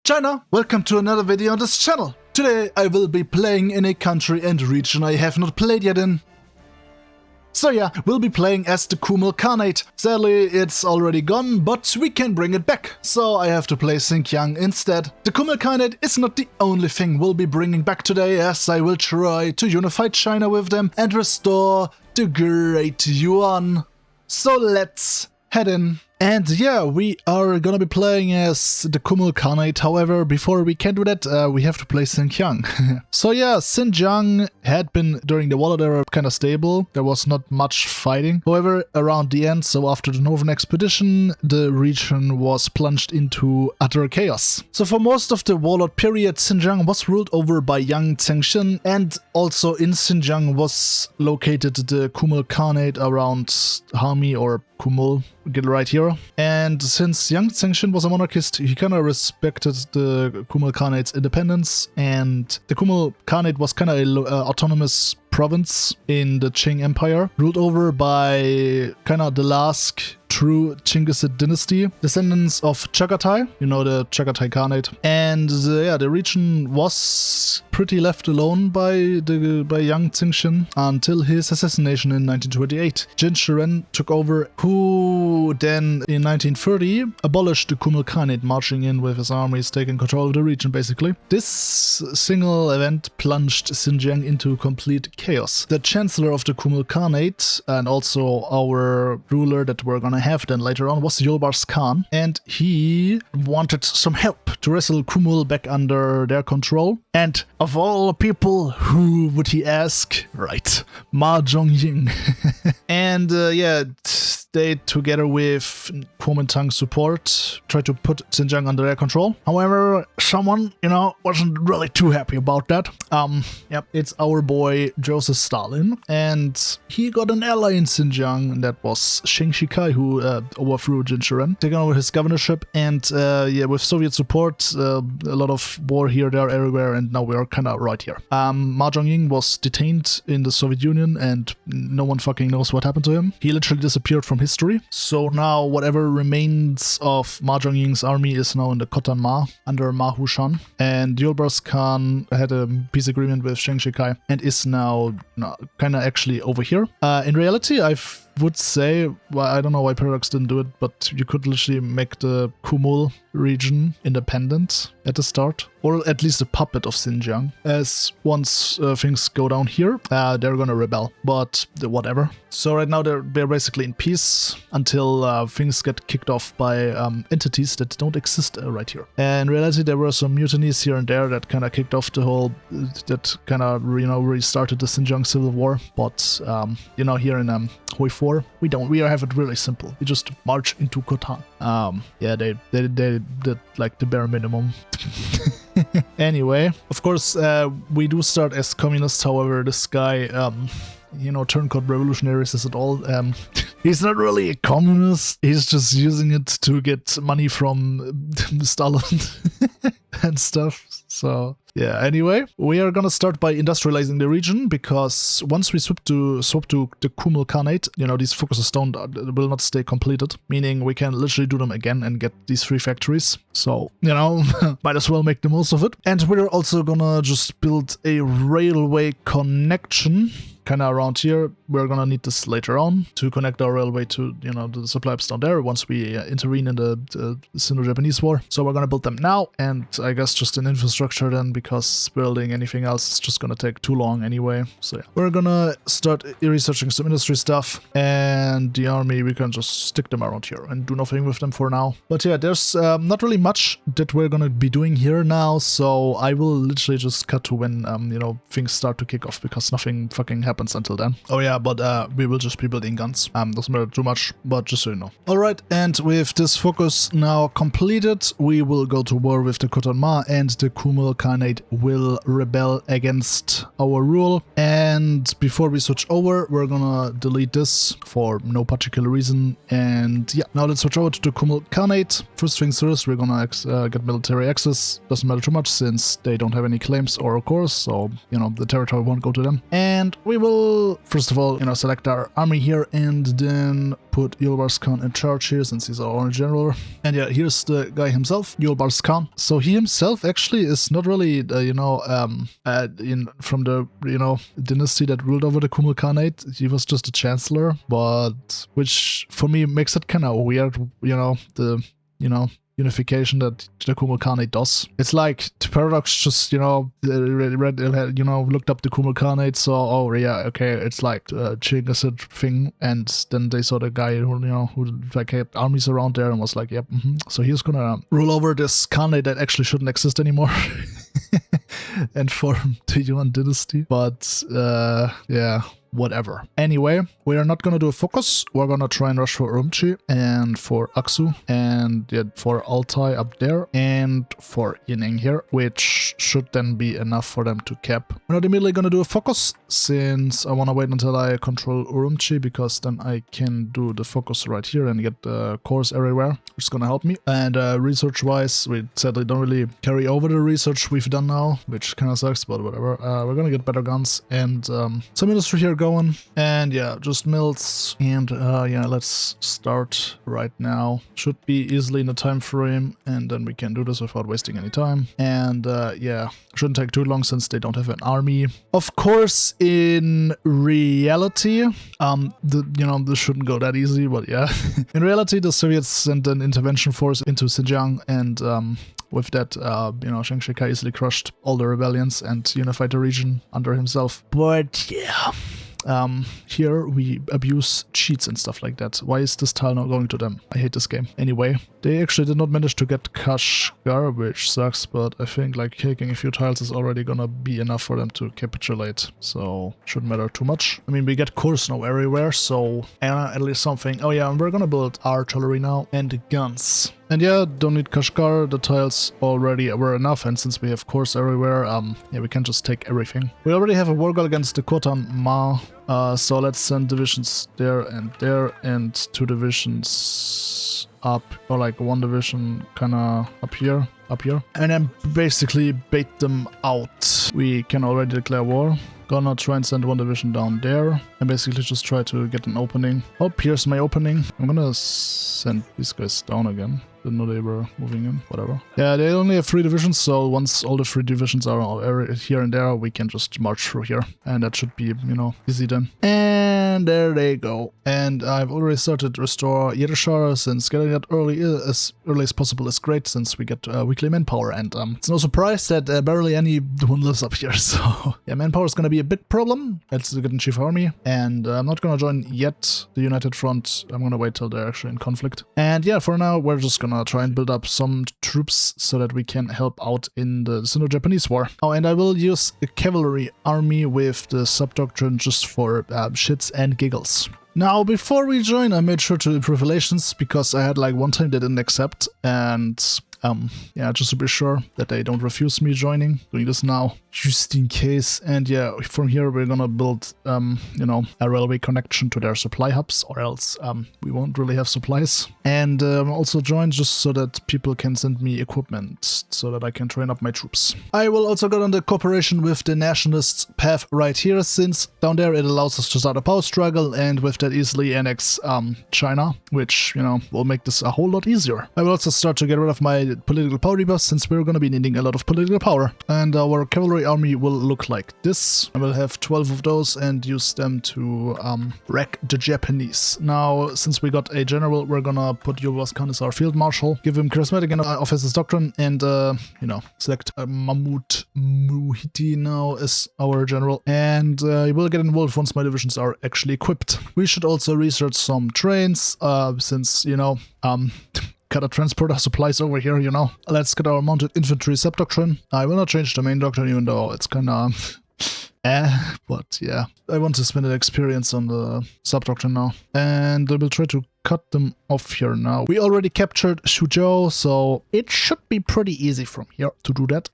China, welcome to another video on this channel. Today I will be playing in a country and region I have not played yet in. So yeah, we'll be playing as the Kumul Khanate. Sadly, it's already gone, but we can bring it back. So I have to play Xinjiang instead. The Kumul Khanate is not the only thing we'll be bringing back today, as I will try to unify China with them and restore the Great Yuan. So let's head in. And yeah, we are gonna be playing as the Kumul Khanate. However, before we can do that, we have to play Xinjiang. So yeah, Xinjiang had been, during the Warlord era, kind of stable. There was not much fighting. However, around the end, so after the Northern Expedition, the region was plunged into utter chaos. So for most of the Warlord period, Xinjiang was ruled over by young Zhengxin, and also in Xinjiang was located the Kumul Khanate around Hami or Kumul, get it right here. And since young Zhengxin was a monarchist, he kind of respected the Kumul Khanate's independence, and the Kumul Khanate was kind of an autonomous province in the Qing Empire, ruled over by kind of the last true Chinggisid dynasty, descendants of Chagatai, you know, the Chagatai Khanate. And yeah, the region was pretty left alone by young Zhengxin until his assassination in 1928. Jin Shiren took over, who then in 1930 abolished the Kumul Khanate, marching in with his armies, taking control of the region basically. This single event plunged Xinjiang into complete chaos. The chancellor of the Kumul Khanate, and also our ruler that we're gonna have then later on, was Yolbars Khan, and he wanted some help to wrestle Kumul back under their control. And of all people, who would he ask? Right, Ma Zhongying. And yeah, they, together with Kuomintang's support, tried to put Xinjiang under their control. However, someone, you know, wasn't really too happy about that. Yep, it's our boy Joseph Stalin, and he got an ally in Xinjiang, and that was Chiang Kai, who overthrew Jin Shiren, taking over his governorship. And yeah, with Soviet support, a lot of war here, there, everywhere, and now we are kind of right here. Ma Zhongying was detained in the Soviet Union, and no one fucking knows what happened to him. He literally disappeared from history. So now whatever remains of Ma Zhongying's army is now in the Khotan Ma, under Ma Hushan. And Yolbars Khan had a peace agreement with Chiang Kai and is now kind of actually over here. In reality, I would say, well, I don't know why Paradox didn't do it, but you could literally make the Kumul region independent at the start, or at least a puppet of Xinjiang. As once things go down here, they're gonna rebel, but whatever. So right now they're basically in peace until things get kicked off by entities that don't exist right here. And in reality, there were some mutinies here and there that kind of kicked off the whole, that kind of, you know, restarted the Xinjiang civil war. But you know, here in Hoi 4, we have it really simple. We just march into Khotan. Yeah, they did like the bare minimum. Anyway, of course, we do start as communists. However, this guy, you know, turncoat revolutionaries is at all. He's not really a communist. He's just using it to get money from Stalin and stuff. So yeah, anyway, we are gonna start by industrializing the region, because once we swap to the Kumul Khanate, you know, these focuses will not stay completed, meaning we can literally do them again and get these 3 factories. So, you know, might as well make the most of it. And we're also gonna just build a railway connection kind of around here. We're gonna need this later on to connect our railway to, you know, the supply hubs down there once we intervene in the Sino-Japanese war. So we're gonna build them now, and I guess just an infrastructure then, because building anything else is just gonna take too long anyway. So yeah, we're gonna start researching some industry stuff, and the army, we can just stick them around here and do nothing with them for now. But yeah, there's not really much that we're gonna be doing here now, so I will literally just cut to when you know, things start to kick off, because nothing fucking happens until then. Oh yeah, but we will just be building guns. Doesn't matter too much, but just so you know. Alright, and with this focus now completed, we will go to war with the Khotan Ma, and the Kumul Khanate will rebel against our rule. And before we switch over, we're gonna delete this for no particular reason. And yeah, now let's switch over to the Kumul Khanate. First things first, we're gonna get military access. Doesn't matter too much since they don't have any claims or cores, so, you know, the territory won't go to them. And we will, first of all, will, select our army here and then put Yulbars Khan in charge here since he's our general. And yeah, here's the guy himself, Yulbars Khan. So he himself actually is not really, from the, dynasty that ruled over the Kumul Khanate. He was just a chancellor, but which for me makes it kind of weird, the unification that the Kumul Khanate does. It's like the Paradox just, looked up the Kumul Khanate, so, oh yeah, okay, it's like a Chinggis thing, and then they saw the guy who like had armies around there and was like, yep, so he's gonna rule over this Khanate that actually shouldn't exist anymore. And form the Yuan dynasty. But, yeah. Whatever. Anyway, we are not gonna do a focus. We're gonna try and rush for Urumqi and for Aksu and for Altai up there and for Yining here, which should then be enough for them to cap. We're not immediately gonna do a focus since I wanna wait until I control Urumqi, because then I can do the focus right here and get the cores everywhere, which is gonna help me. And research wise, we sadly don't really carry over the research we've done now, which kind of sucks, but whatever. We're gonna get better guns and some industry here going. And yeah, just mills, and yeah, let's start right now. Should be easily in the time frame, and then we can do this without wasting any time. And yeah, shouldn't take too long since they don't have an army. Of course, in reality, this shouldn't go that easy, but yeah. In reality, the Soviets sent an intervention force into Xinjiang, and with that, Chiang Kai easily crushed all the rebellions and unified the region under himself. But yeah. Here we abuse cheats and stuff like that. Why is this tile not going to them? I hate this game. Anyway, they actually did not manage to get Kashgar, which sucks, but I think like taking a few tiles is already gonna be enough for them to capitulate, so shouldn't matter too much. I mean, we get cores now everywhere, so at least something. Oh yeah, and we're gonna build artillery now and guns. And yeah, don't need Kashgar, the tiles already were enough, and since we have cores everywhere, yeah, we can just take everything. We already have a war goal against the Khotan Ma, so let's send divisions there, and 2 divisions up, or like 1 division kinda up here, and then basically bait them out. We can already declare war. Gonna try and send 1 division down there and basically just try to get an opening. Oh, here's my opening. I'm gonna send these guys down again. Didn't know they were moving in, whatever. Yeah, they only have 3 divisions, so once all the 3 divisions are here and there, we can just march through here. And that should be, easy then. And there they go. And I've already started to restore Yedishar, since getting that as early as possible is great, since we get weekly manpower. And it's no surprise that barely anyone lives up here, so yeah, manpower is gonna be a big problem. Let's get in Chief Army. And I'm not gonna join yet the United Front. I'm gonna wait till they're actually in conflict. And yeah, for now, we're just gonna try and build up some troops so that we can help out in the Sino-Japanese war. Oh, and I will use a cavalry army with the sub-doctrine just for shits and giggles. Now, before we join, I made sure to improve relations, because I had like one time they didn't accept, and yeah, just to be sure that they don't refuse me joining, doing this now, just in case. And yeah, from here we're gonna build, a railway connection to their supply hubs, or else we won't really have supplies. And also join just so that people can send me equipment, so that I can train up my troops. I will also go on the cooperation with the nationalists path right here, since down there it allows us to start a power struggle, and with that easily annex China, which, will make this a whole lot easier. I will also start to get rid of my political power debuffs, since we're going to be needing a lot of political power. And our cavalry army will look like this. I will have 12 of those and use them to wreck the Japanese. Now, since we got a general, we're gonna put Yulbars Khan as our field marshal, give him charismatic and offensive doctrine, and select Mahmud Muhiti now as our general. And he will get involved once my divisions are actually equipped. We should also research some trains, since, gotta transport our supplies over here, Let's get our mounted infantry sub-doctrine. I will not change the main doctrine, even though it's kinda but yeah. I want to spend an experience on the sub-doctrine now. And I will try to cut them off here now. We already captured Suzhou, so it should be pretty easy from here to do that.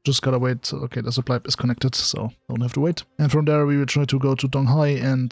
Just gotta wait. Okay, the supply is connected, so don't have to wait. And from there we will try to go to Donghai and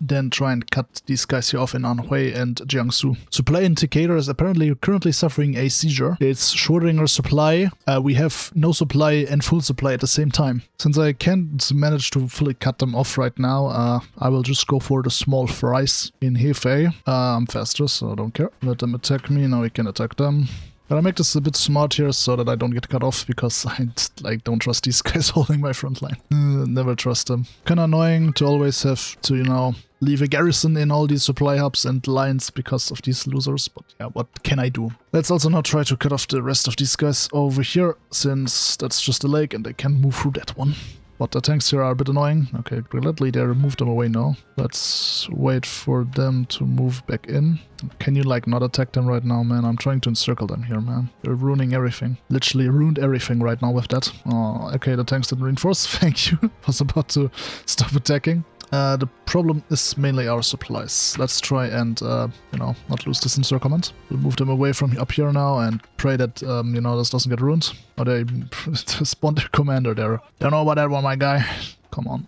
then try and cut these guys here off in Anhui and Jiangsu. Supply indicator is apparently currently suffering a seizure. It's shorting our supply. We have no supply and full supply at the same time. Since I can't manage to fully cut them off right now, I will just go for the small fries in Hefei. I'm faster, so I don't care. Let them attack me, now we can attack them. But I make this a bit smart here so that I don't get cut off, because I don't trust these guys holding my front line. Never trust them. Kinda annoying to always have to, you know, leave a garrison in all these supply hubs and lines because of these losers, but yeah, what can I do? Let's also now try to cut off the rest of these guys over here, since that's just a lake and they can move through that one. But the tanks here are a bit annoying. Okay, gladly they moved them away now. Let's wait for them to move back in. Can you like not attack them right now, man? I'm trying to encircle them here, man. They're ruining everything. Literally ruined everything right now with that. Oh, okay, the tanks didn't reinforce. Thank you. Was about to stop attacking. The problem is mainly our supplies. Let's try and, you know, not lose this encirclement. We'll move them away from up here now and pray that, you know, this doesn't get ruined. Oh, they spawned their commander there. Don't know about that one, my guy. Come on.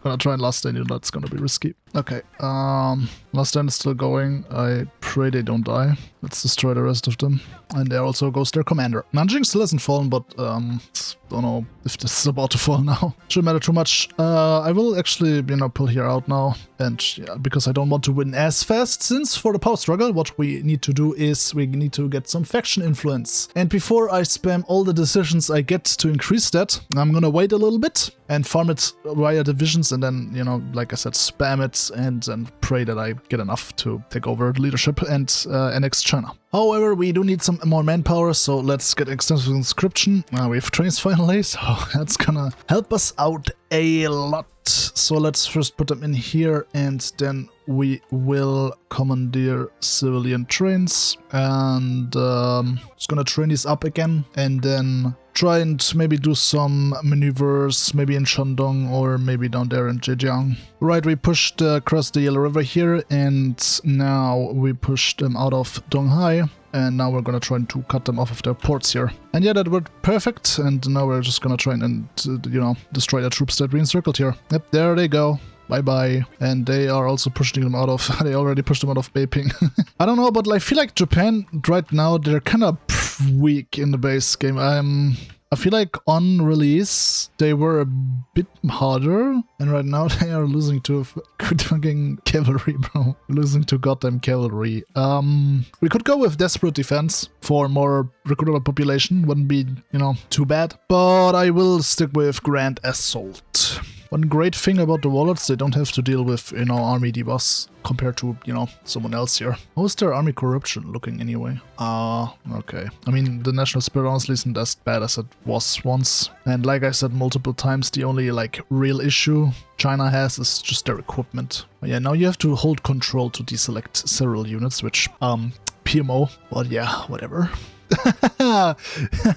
Gonna try and last stand you, that's gonna be risky. Okay, last stand is still going. I pray they don't die. Let's destroy the rest of them. And there also goes their commander. Nanjing still hasn't fallen, but don't know if this is about to fall now. Shouldn't matter too much. I will actually, you know, pull here out now. And yeah, because I don't want to win as fast, since for the power struggle, what we need to do is we need to get some faction influence. And before I spam all the decisions I get to increase that, I'm gonna wait a little bit and farm it via divisions, and then, you know, like I said, spam it and pray that I get enough to take over leadership and annex China. However, we do need some more manpower, so let's get extensive conscription. We have trains finally, so that's gonna help us out a lot. So let's first put them in here, and then we will commandeer civilian trains, and just gonna train these up again, and then try and maybe do some maneuvers, maybe in Shandong or maybe down there in Zhejiang. Right, we pushed across the Yellow River here, and now we pushed them out of Donghai. And now we're gonna try to cut them off of their ports here. And yeah, that worked perfect, and now we're just gonna try and you know, destroy the troops that we encircled here. Yep, there they go. Bye-bye. And they are also pushing them out of... they already pushed them out of Beiping. I don't know, but I feel like Japan right now, they're kind of weak in the base game. I feel like on release, they were a bit harder, and right now they are losing to fucking cavalry, bro. Losing to goddamn cavalry. We could go with desperate defense for more recruitable population, wouldn't be, you know, too bad. But I will stick with grand assault. One great thing about the Warlords, they don't have to deal with, you know, army debuffs compared to, you know, someone else here. How is their army corruption looking anyway? Okay. I mean, the national spirit honestly isn't as bad as it was once. And like I said multiple times, the only, like, real issue China has is just their equipment. But yeah, now you have to hold control to deselect several units, which, PMO. But yeah, whatever.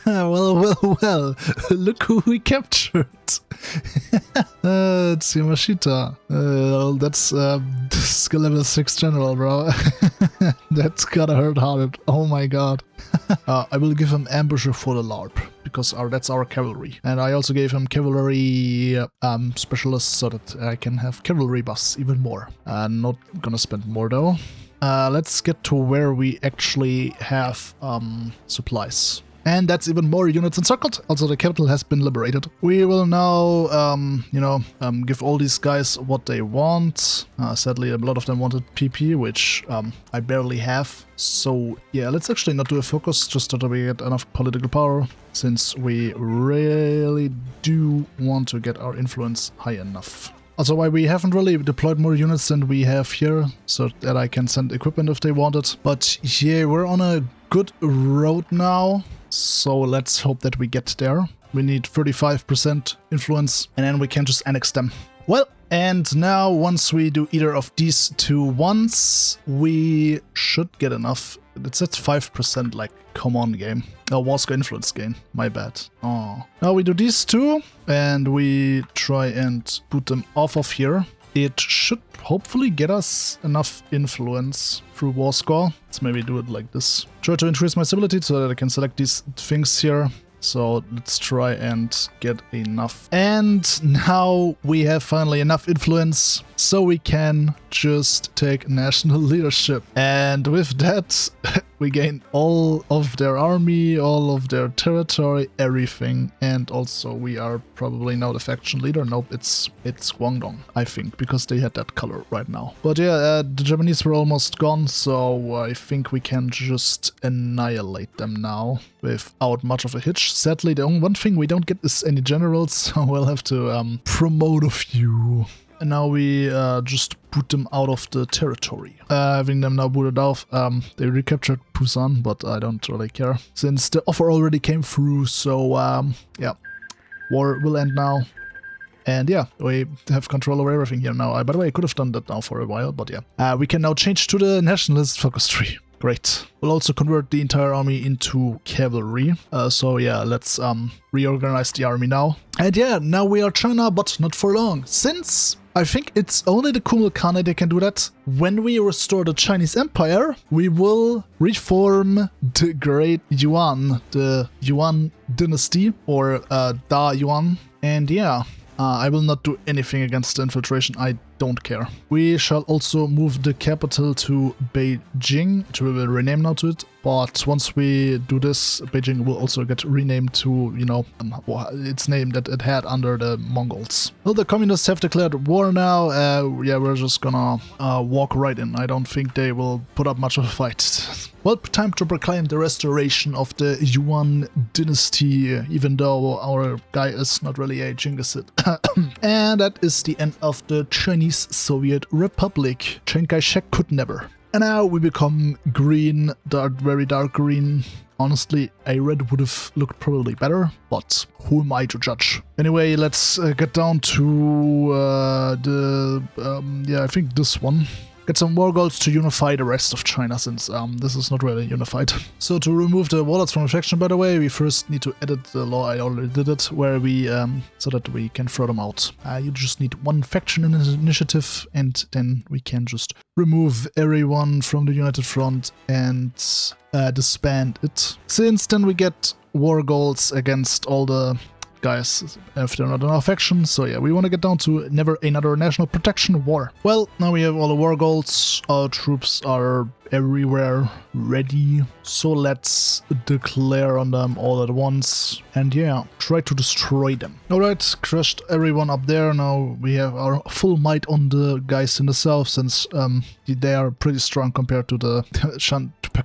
well, look who we captured. It's Yamashita. That's skill level 6 general, bro. That's gotta hurt hard. Oh my god. I will give him ambusher for the LARP, because that's our cavalry. And I also gave him cavalry specialist so that I can have cavalry buffs even more. Not gonna spend more though. Let's get to where we actually have supplies. And that's even more units encircled. Also, the capital has been liberated. We will now, you know, give all these guys what they want. Sadly, a lot of them wanted PP, which I barely have. So, yeah, let's actually not do a focus, just so that we get enough political power, since we really do want to get our influence high enough. Also, why we haven't really deployed more units than we have here, so that I can send equipment if they want it. But yeah, we're on a good road now, so let's hope that we get there. We need 35% influence, and then we can just annex them. Well, and now once we do either of these two once, we should get enough. It's at 5%, like, come on, game. Oh, Warsaw influence gain, my bad. Oh. Now we do these two, and we try and put them off of here. It should hopefully get us enough influence through War Score. Let's maybe do it like this. Try to increase my civility so that I can select these things here. So let's try and get enough. And now we have finally enough influence so we can just take national leadership. And with that, we gain all of their army, all of their territory, everything. And also we are probably now the faction leader. Nope, it's Guangdong, I think, because they had that color right now. But yeah, the Japanese were almost gone, so I think we can just annihilate them now without much of a hitch. Sadly, the only one thing we don't get is any generals, so we'll have to promote a few. And now we just boot them out of the territory. Having them now booted off, they recaptured Busan, but I don't really care, since the offer already came through, so yeah, war will end now. And yeah, we have control over everything here now. By the way, I could have done that now for a while, but yeah. We can now change to the nationalist focus tree. Great. We'll also convert the entire army into cavalry. So yeah, let's reorganize the army now. And yeah, now we are China, but not for long. Since I think it's only the Kumul Khanate that can do that. When we restore the Chinese Empire, we will reform the Great Yuan, the Yuan dynasty, or Da Yuan. And yeah, I will not do anything against the infiltration. I don't care. We shall also move the capital to Beijing, which we will rename now to it. But once we do this, Beijing will also get renamed to, you know, its name that it had under the Mongols. Well, the communists have declared war now. Yeah, we're just gonna walk right in. I don't think they will put up much of a fight. Well, time to proclaim the restoration of the Yuan dynasty, even though our guy is not really a Genghis. And that is the end of the Chinese Soviet Republic. Chiang Kai-shek could never. And now we become green, very dark green. Honestly, a red would have looked probably better, but who am I to judge? Anyway, let's get down to yeah, I think this one. Get some war goals to unify the rest of China, since this is not really unified. So to remove the warlords from the faction, by the way, we first need to edit the law. I already did it, where we so that we can throw them out. You just need one faction in an initiative, and then we can just remove everyone from the United Front and disband it. Since then we get war goals against all the guys if they're not in our faction. So yeah, we want to get down to never another national protection war. Well, now we have all the war goals. Our troops are everywhere ready. So let's declare on them all at once. And yeah, try to destroy them. Alright, crushed everyone up there. Now we have our full might on the guys in the south, since they are pretty strong compared to the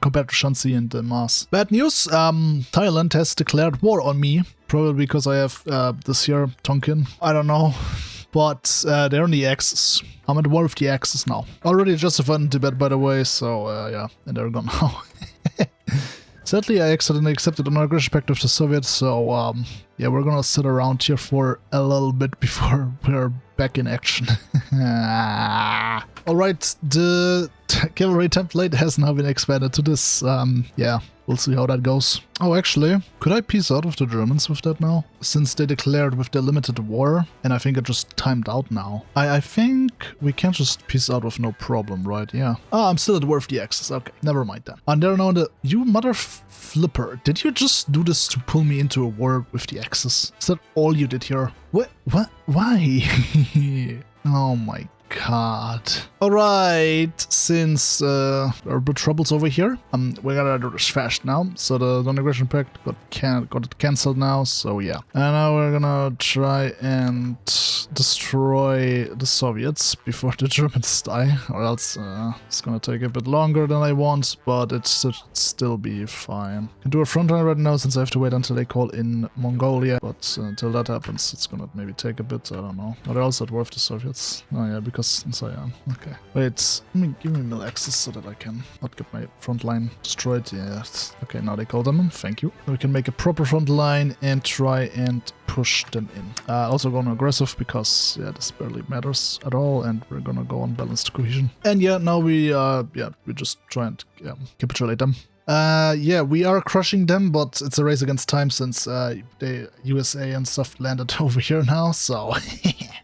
compared to Shanxi and the Mars. Bad news, Thailand has declared war on me. Probably because I have this here, Tonkin. I don't know. But they're on the Axis. I'm at war with the Axis now. Already justified in Tibet, by the way, so yeah, and they're gone now. Sadly, I accidentally accepted an aggression pact with the Soviets, so yeah, we're gonna sit around here for a little bit before we're back in action. Alright, the cavalry template has now been expanded to this, yeah, we'll see how that goes. Oh, actually, could I peace out with the Germans with that now? Since they declared with their limited war, and I think it just timed out now. I think we can just peace out with no problem, right? Yeah. Oh, I'm still at war with the Axis. Okay, never mind then. And there now the... You mother flipper, did you just do this to pull me into a war with the Axis? Is that all you did here? What? Why? Oh my god. Alright, since there are a bit troubles over here, we gotta do this fast now. So the non-aggression pact got it cancelled now, so yeah. And now we're gonna try and destroy the Soviets before the Germans die, or else it's gonna take a bit longer than I want, but it should still be fine. I can do a front line right now, since I have to wait until they call in Mongolia, but until that happens, it's gonna maybe take a bit, I don't know. What else at war with the Soviets? Oh yeah, because so yeah, okay. Wait, give me mill access so that I can not get my front line destroyed. Yes. Okay, now they call them in. Thank you. We can make a proper front line and try and push them in. Also going aggressive because yeah, this barely matters at all, and we're gonna go on balanced cohesion. And yeah, now we just try and capitulate them. Yeah, we are crushing them, but it's a race against time, since the USA and stuff landed over here now, so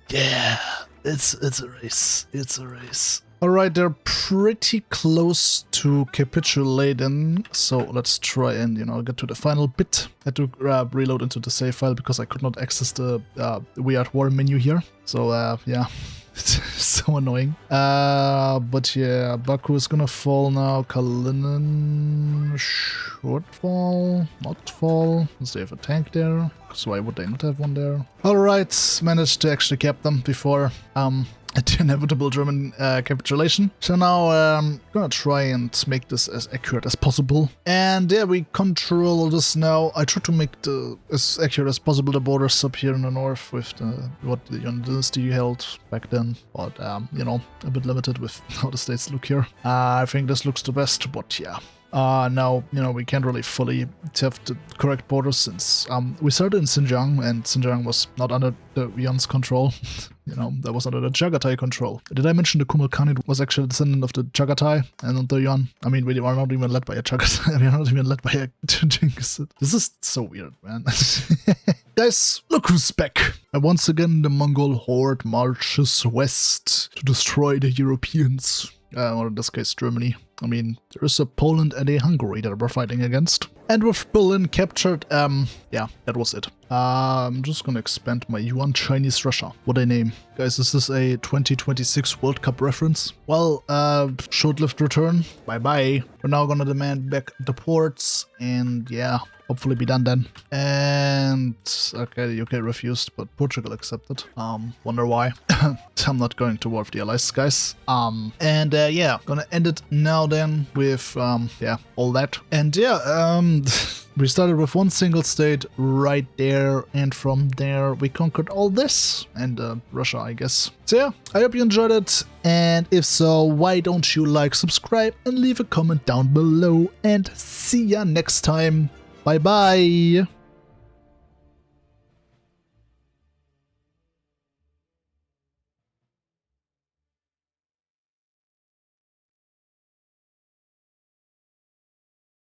yeah. It's a race. It's a race. Alright, they're pretty close to capitulating, so let's try and, you know, get to the final bit. I had to reload into the save file because I could not access the weird war menu here. So, yeah, it's so annoying. But yeah, Baku is gonna fall now. Kalinin should fall, not fall, since they have a tank there. So why would they not have one there? Alright, managed to actually cap them before the inevitable German capitulation. So now I'm gonna try and make this as accurate as possible. And yeah, we control this now. I try to make as accurate as possible the borders up here in the north with what the Yuan dynasty held back then. But you know, a bit limited with how the states look here. I think this looks the best, but yeah. Now, you know, we can't really fully have the correct borders since we started in Xinjiang, and Xinjiang was not under the Yuan's control. You know, that was under the Chagatai control. Did I mention the Kumul Khanate was actually a descendant of the Chagatai and not the Yuan? I mean, we are not even led by a Chagatai. We are not even led by a Genghis. This is so weird, man. Guys, look who's back. And once again, the Mongol horde marches west to destroy the Europeans. Or in this case, Germany. I mean, there is a Poland and a Hungary that we're fighting against. And with Berlin captured, yeah, that was it. I'm just gonna expand my Yuan Chinese Russia. What a name. Guys, is this a 2026 World Cup reference? Well, short-lived return. Bye-bye. We're now gonna demand back the ports, and yeah, hopefully be done then. And okay, the UK refused, but Portugal accepted. Wonder why. I'm not going to war with the Allies, guys. And yeah, gonna end it now then with yeah, all that. And yeah, we started with one single state right there, and from there we conquered all this and Russia, I guess. So yeah, I hope you enjoyed it, and if so, why don't you like, subscribe, and leave a comment down below, and see ya next time. Bye bye!